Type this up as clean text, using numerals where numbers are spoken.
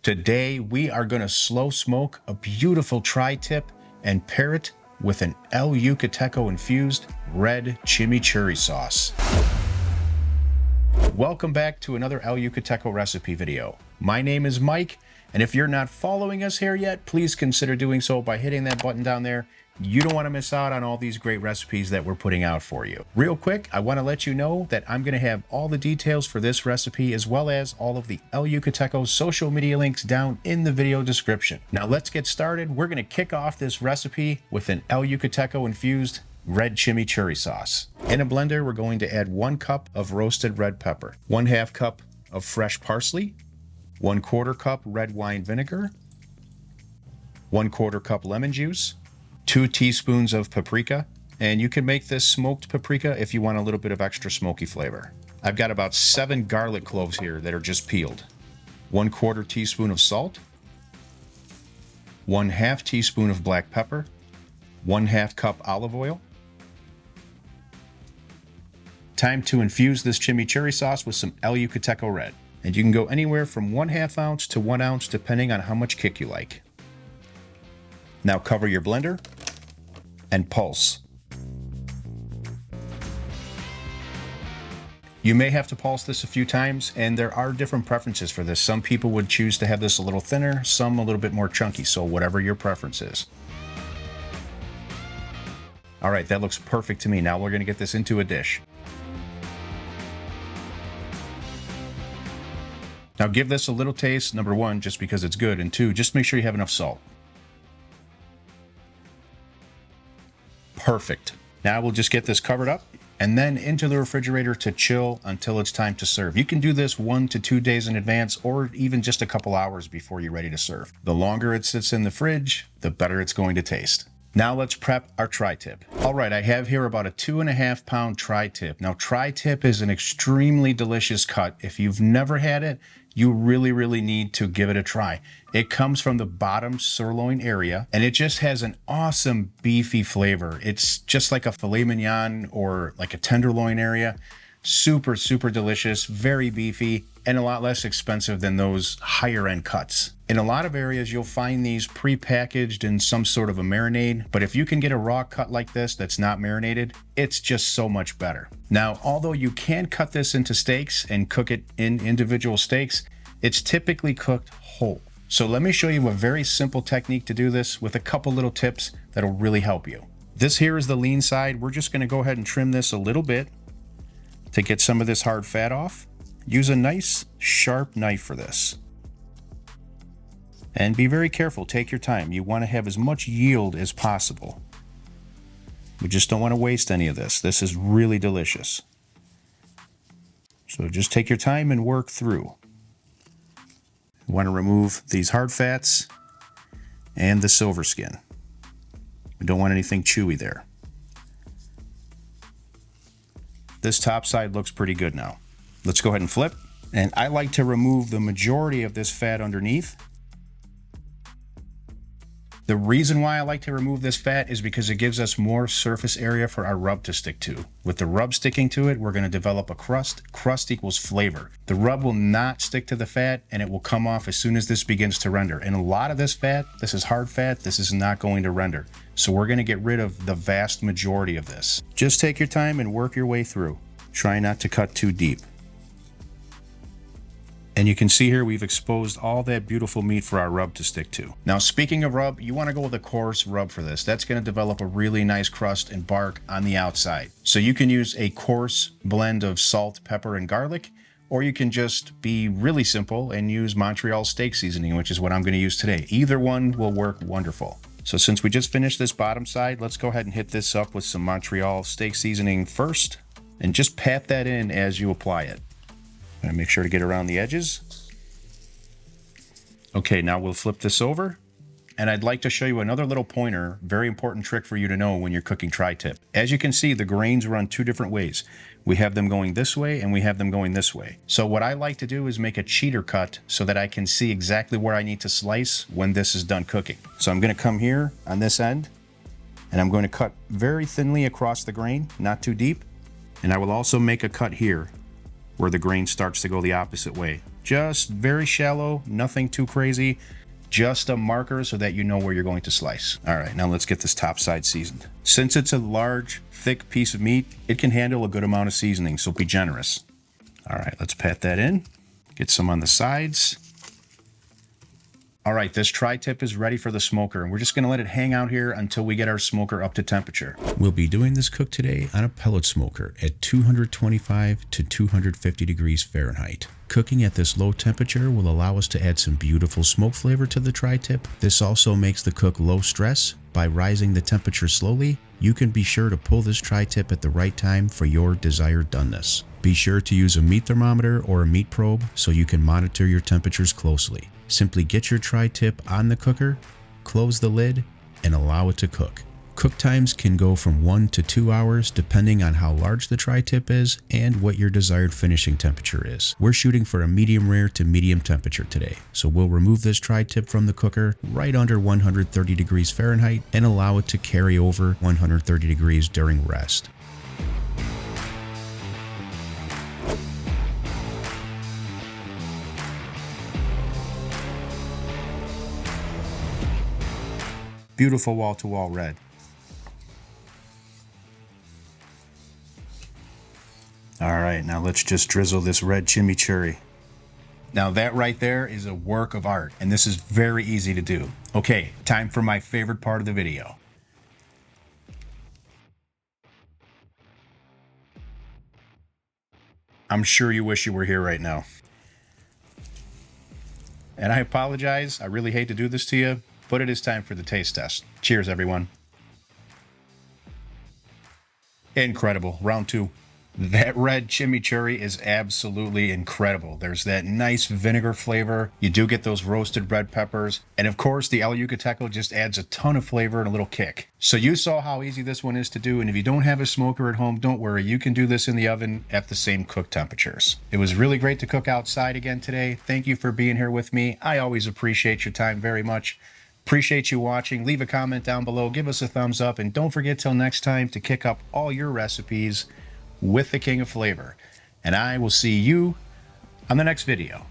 Today, we are going to slow smoke a beautiful tri-tip and pair it with an El Yucateco infused red chimichurri sauce. Welcome back to another El Yucateco recipe video. My name is Mike, and if you're not following us here yet, please consider doing so by hitting that button down there. You don't want to miss out on all these great recipes that we're putting out for you. Real quick, I want to let you know that I'm going to have all the details for this recipe as well as all of the El Yucateco social media links down in the video description. Now let's get started. We're going to kick off this recipe with an El Yucateco infused red chimichurri sauce. In a blender, we're going to add 1 cup of roasted red pepper, 1/2 cup of fresh parsley, 1/4 cup red wine vinegar, 1/4 cup lemon juice, 2 teaspoons of paprika, and you can make this smoked paprika if you want a little bit of extra smoky flavor. I've got about 7 garlic cloves here that are just peeled, 1/4 teaspoon of salt, 1/2 teaspoon of black pepper, 1/2 cup olive oil. Time to infuse this chimichurri sauce with some El Yucateco Red, and you can go anywhere from 1/2 ounce to 1 ounce depending on how much kick you like. Now cover your blender and pulse. You may have to pulse this a few times, and there are different preferences for this. Some people would choose to have this a little thinner, some a little bit more chunky, so whatever your preference is. All right, that looks perfect to me. Now we're going to get this into a dish. Now give this a little taste, number 1, just because it's good, and 2, just make sure you have enough salt. Perfect. Now we'll just get this covered up and then into the refrigerator to chill until it's time to serve. You can do this 1 to 2 days in advance or even just a couple hours before you're ready to serve. The longer it sits in the fridge, the better it's going to taste. Now let's prep our tri-tip. All right, I have here about a 2.5 pound tri-tip. Now tri-tip is an extremely delicious cut. If you've never had it, you really need to give it a try. It comes from the bottom sirloin area, and it just has an awesome beefy flavor. It's just like a filet mignon or like a tenderloin area. Super delicious, very beefy, and a lot less expensive than those higher end cuts. In a lot of areas, you'll find these pre-packaged in some sort of a marinade, but if you can get a raw cut like this that's not marinated, it's just so much better. Now, although you can cut this into steaks and cook it in individual steaks, it's typically cooked whole. So let me show you a very simple technique to do this with a couple little tips that'll really help you. This here is the lean side. We're just gonna go ahead and trim this a little bit to get some of this hard fat off. Use a nice sharp knife for this. And be very careful, take your time. You want to have as much yield as possible. We just don't want to waste any of this. This is really delicious. So just take your time and work through. You want to remove these hard fats and the silver skin. We don't want anything chewy there. This top side looks pretty good now. Let's go ahead and flip. And I like to remove the majority of this fat underneath. The reason why I like to remove this fat is because it gives us more surface area for our rub to stick to. With the rub sticking to it, we're going to develop a crust. Crust equals flavor. The rub will not stick to the fat, and it will come off as soon as this begins to render. And a lot of this fat, this is hard fat, this is not going to render. So we're going to get rid of the vast majority of this. Just take your time and work your way through. Try not to cut too deep. And you can see here we've exposed all that beautiful meat for our rub to stick to. Now, speaking of rub, you want to go with a coarse rub for this. That's going to develop a really nice crust and bark on the outside. So you can use a coarse blend of salt, pepper, and garlic, or you can just be really simple and use Montreal steak seasoning, which is what I'm going to use today. Either one will work wonderful. So since we just finished this bottom side, let's go ahead and hit this up with some Montreal steak seasoning first, and just pat that in as you apply it. And make sure to get around the edges. Okay, now we'll flip this over. And I'd like to show you another little pointer, very important trick for you to know when you're cooking tri-tip. As you can see, the grains run 2 different ways. We have them going this way and we have them going this way. So what I like to do is make a cheater cut so that I can see exactly where I need to slice when this is done cooking. So I'm going to come here on this end and I'm going to cut very thinly across the grain, not too deep. And I will also make a cut here where the grain starts to go the opposite way, Just very shallow, nothing too crazy. Just a marker so that you know where you're going to slice. All right, now let's get this top side seasoned. Since it's a large, thick piece of meat, it can handle a good amount of seasoning, so be generous. All right, let's pat that in. Get some on the sides. All right, this tri-tip is ready for the smoker, and we're just gonna let it hang out here until we get our smoker up to temperature. We'll be doing this cook today on a pellet smoker at 225 to 250 degrees Fahrenheit. Cooking at this low temperature will allow us to add some beautiful smoke flavor to the tri-tip. This also makes the cook low stress. By rising the temperature slowly, you can be sure to pull this tri-tip at the right time for your desired doneness. Be sure to use a meat thermometer or a meat probe so you can monitor your temperatures closely. Simply get your tri-tip on the cooker, close the lid, and allow it to cook. Cook times can go from 1 to 2 hours depending on how large the tri-tip is and what your desired finishing temperature is. We're shooting for a medium rare to medium temperature today, so we'll remove this tri-tip from the cooker right under 130 degrees Fahrenheit and allow it to carry over 130 degrees during rest. Beautiful wall-to-wall red. All right, now let's just drizzle this red chimichurri. Now that right there is a work of art, and this is very easy to do. Okay, time for my favorite part of the video. I'm sure you wish you were here right now. And I apologize, I really hate to do this to you, but it is time for the taste test. Cheers, everyone. Incredible, round 2. That red chimichurri is absolutely incredible. There's that nice vinegar flavor. You do get those roasted red peppers. And of course, the El Yucateco just adds a ton of flavor and a little kick. So you saw how easy this one is to do. And if you don't have a smoker at home, don't worry. You can do this in the oven at the same cook temperatures. It was really great to cook outside again today. Thank you for being here with me. I always appreciate your time very much. Appreciate you watching. Leave a comment down below. Give us a thumbs up. And don't forget till next time to kick up all your recipes with the King of Flavor. And I will see you on the next video.